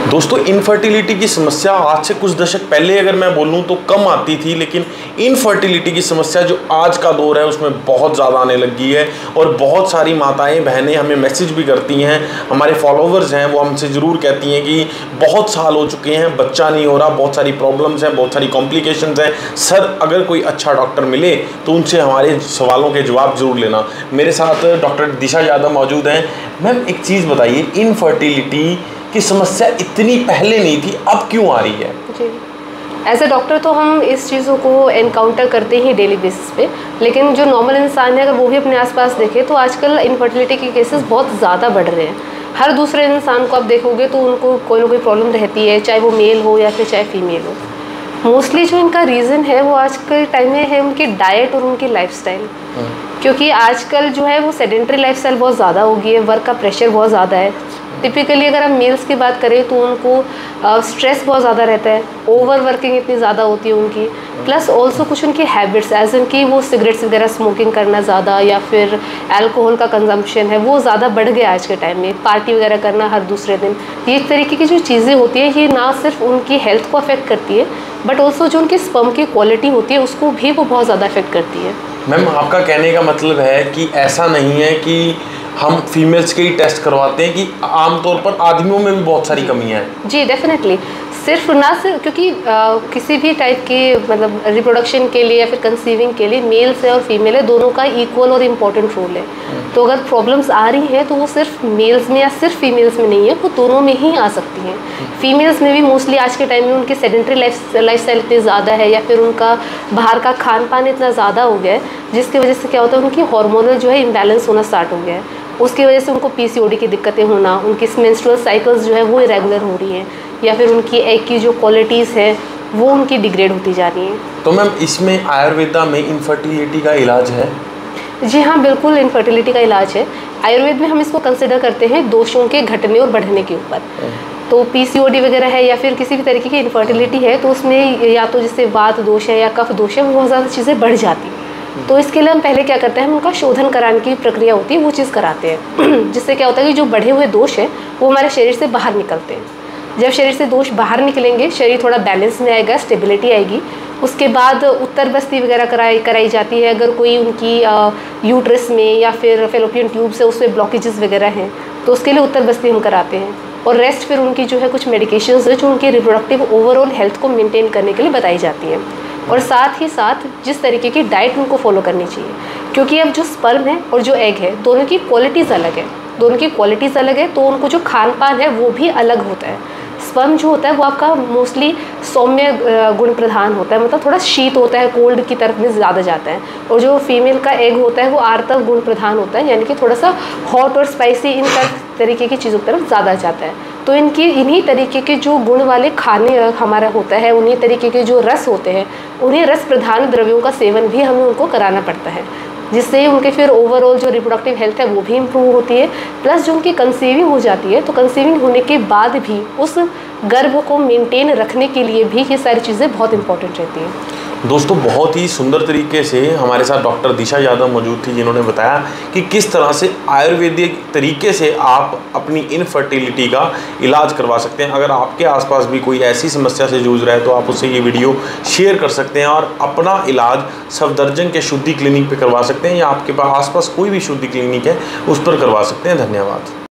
दोस्तों, इनफर्टिलिटी की समस्या आज से कुछ दशक पहले अगर मैं बोलूं तो कम आती थी, लेकिन इनफर्टिलिटी की समस्या जो आज का दौर है उसमें बहुत ज़्यादा आने लगी है। और बहुत सारी माताएं बहनें हमें मैसेज भी करती हैं, हमारे फॉलोवर्स हैं वो हमसे ज़रूर कहती हैं कि बहुत साल हो चुके हैं, बच्चा नहीं हो रहा, बहुत सारी प्रॉब्लम्स हैं, बहुत सारी कॉम्प्लिकेशंस हैं। सर, अगर कोई अच्छा डॉक्टर मिले तो उनसे हमारे सवालों के जवाब ज़रूर लेना। मेरे साथ डॉक्टर दिशा यादव मौजूद हैं। मैम, एक चीज़ बताइए, इनफर्टिलिटी की समस्या इतनी पहले नहीं थी, अब क्यों आ रही है? जी, एज ए डॉक्टर तो हम इस चीज़ों को एनकाउंटर करते ही डेली बेसिस पे, लेकिन जो नॉर्मल इंसान है अगर वो भी अपने आसपास देखे तो आजकल इनफर्टिलिटी के केसेस बहुत ज़्यादा बढ़ रहे हैं। हर दूसरे इंसान को आप देखोगे तो उनको कोई ना कोई प्रॉब्लम रहती है, चाहे वो मेल हो या फिर चाहे फीमेल हो। मोस्टली जो इनका रीज़न है वो आज के टाइम में है उनकी डाइट और उनकी लाइफस्टाइल। क्योंकि आजकल जो है वो सेडेंट्री लाइफस्टाइल बहुत ज़्यादा हो गई है, वर्क का प्रेशर बहुत ज़्यादा है। टिपिकली अगर हम मेल्स की बात करें तो उनको स्ट्रेस बहुत ज़्यादा रहता है, ओवर वर्किंग इतनी ज़्यादा होती है उनकी, प्लस ऑल्सो कुछ उनकी हैबिट्स एज इन कि वो सिगरेट्स वगैरह स्मोकिंग करना ज़्यादा या फिर अल्कोहल का कंजम्पशन है वो ज़्यादा बढ़ गया आज के टाइम में। पार्टी वगैरह करना हर दूसरे दिन, ये इस तरीके की जो चीज़ें होती हैं ये ना सिर्फ उनकी हेल्थ को अफेक्ट करती है बट ऑल्सो जो उनकी स्पर्म की क्वालिटी होती है उसको भी वो बहुत ज़्यादा अफेक्ट करती है। मैम, आपका कहने का मतलब है कि ऐसा नहीं है कि हम फीमेल्स के ही टेस्ट करवाते हैं, कि आमतौर पर आदमियों में भी बहुत सारी कमियां हैं? जी डेफिनेटली, सिर्फ क्योंकि किसी भी टाइप के मतलब रिप्रोडक्शन के लिए या फिर कंसीविंग के लिए मेल्स है और फीमेल है, दोनों का इक्वल और इम्पोर्टेंट रोल है। तो अगर प्रॉब्लम्स आ रही हैं तो वो सिर्फ मेल्स में या सिर्फ फीमेल्स में नहीं है, वो दोनों में ही आ सकती हैं। फीमेल्स में भी मोस्टली आज के टाइम में उनकी सेडेंट्री लाइफस्टाइल इतनी ज़्यादा है या फिर उनका बाहर का खान पान इतना ज़्यादा हो गया है जिसकी वजह से क्या होता है उनकी हार्मोनल जो है इम्बैलेंस होना स्टार्ट हो गया है। उसकी वजह से उनको पीसीओडी की दिक्कतें होना, उनकी मेंस्ट्रुअल साइकिल्स जो है वो इरेगुलर हो रही हैं या फिर उनकी एग की जो क्वालिटीज़ है वो उनकी डिग्रेड होती जा रही हैं। तो मैम, इसमें आयुर्वेदा में इनफर्टिलिटी का इलाज है? जी हाँ, बिल्कुल इनफर्टिलिटी का इलाज है। आयुर्वेद में हम इसको कंसिडर करते हैं दोषों के घटने और बढ़ने के ऊपर। तो पीसीओडी वगैरह है या फिर किसी भी तरीके की इनफर्टिलिटी है तो उसमें या तो जैसे वात दोष है या कफ दोष है, वो बहुत ज़्यादा चीज़ें बढ़ जाती हैं। तो इसके लिए हम पहले क्या करते हैं, हम उनका शोधन कराने की प्रक्रिया होती है वो चीज़ कराते हैं जिससे क्या होता है कि जो बढ़े हुए दोष हैं वो हमारे शरीर से बाहर निकलते हैं। जब शरीर से दोष बाहर निकलेंगे, शरीर थोड़ा बैलेंस में आएगा, स्टेबिलिटी आएगी। उसके बाद उत्तर बस्ती वगैरह कराई जाती है। अगर कोई उनकी यूट्रस में या फिर फेलोपियन ट्यूब से उसमें ब्लॉकेजेस वगैरह हैं तो उसके लिए उत्तर बस्ती हम कराते हैं। और रेस्ट फिर उनकी जो है कुछ मेडिकेशंस है जो उनकी रिप्रोडक्टिव ओवरऑल हेल्थ को मेंटेन करने के लिए बताई जाती है। और साथ ही साथ जिस तरीके की डाइट उनको फॉलो करनी चाहिए, क्योंकि अब जो स्पर्म है और जो एग है दोनों की क्वालिटीज़ अलग है, तो उनको जो खान पान है वो भी अलग होता है। स्पर्म जो होता है वो आपका मोस्टली सौम्य गुण प्रधान होता है, मतलब थोड़ा शीत होता है, कोल्ड की तरफ में ज़्यादा जाता है। और जो फीमेल का एग होता है वो आर्तव गुण प्रधान होता है, यानी कि थोड़ा सा हॉट और स्पाइसी इन तरीके की चीज़ों की तरफ ज़्यादा जाता है। तो इन्हीं तरीके के जो गुण वाले खाने हमारा होता है, उन्हीं तरीके के जो रस होते हैं, उन्हीं रस प्रधान द्रव्यों का सेवन भी हमें उनको कराना पड़ता है, जिससे उनके फिर ओवरऑल जो रिप्रोडक्टिव हेल्थ है वो भी इम्प्रूव होती है। प्लस जो उनकी कंसीविंग हो जाती है तो कंसीविंग होने के बाद भी उस गर्भ को मेंटेन रखने के लिए भी ये सारी चीज़ें बहुत इंपॉर्टेंट रहती हैं। दोस्तों, बहुत ही सुंदर तरीके से हमारे साथ डॉक्टर दिशा यादव मौजूद थी जिन्होंने बताया कि किस तरह से आयुर्वेदिक तरीके से आप अपनी इनफर्टिलिटी का इलाज करवा सकते हैं। अगर आपके आसपास भी कोई ऐसी समस्या से जूझ रहा है तो आप उससे ये वीडियो शेयर कर सकते हैं और अपना इलाज सफदरजंग के शुद्धि क्लिनिक पे करवा सकते हैं या आपके पास आसपास कोई भी शुद्धि क्लिनिक है उस पर करवा सकते हैं। धन्यवाद।